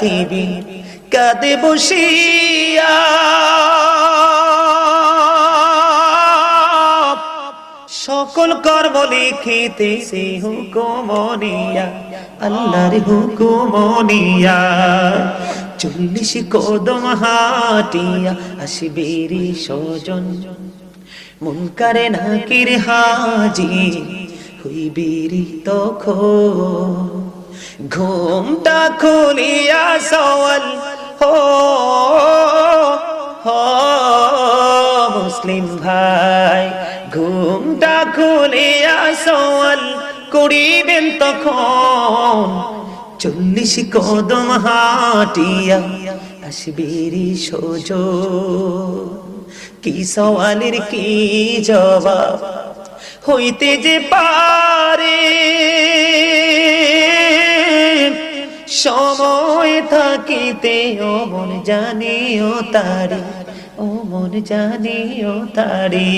রাতিবি কাঁদে বসিয়া সকল কর্ম লিখিতেছে হুকুমনিয়া আল্লাহর হুকুমনিয়া 40 কদম হাটিয়া আসবেরি স্বজন মুনকারে নাকির হাজির হইবিরি তখন ঘুমটা খুলিয়া সওয়াল হো মুসলিম ভাই ঘুমটা খুলিয়া সওয়াল করিবেন তখন 40 কদম হাটিয়া আসবেরি স্বজন কি সওয়ালের কি জবাব হইতে যে পারে সময় থাকিতে ও মন জানিও তারে ও মন জানিও তারে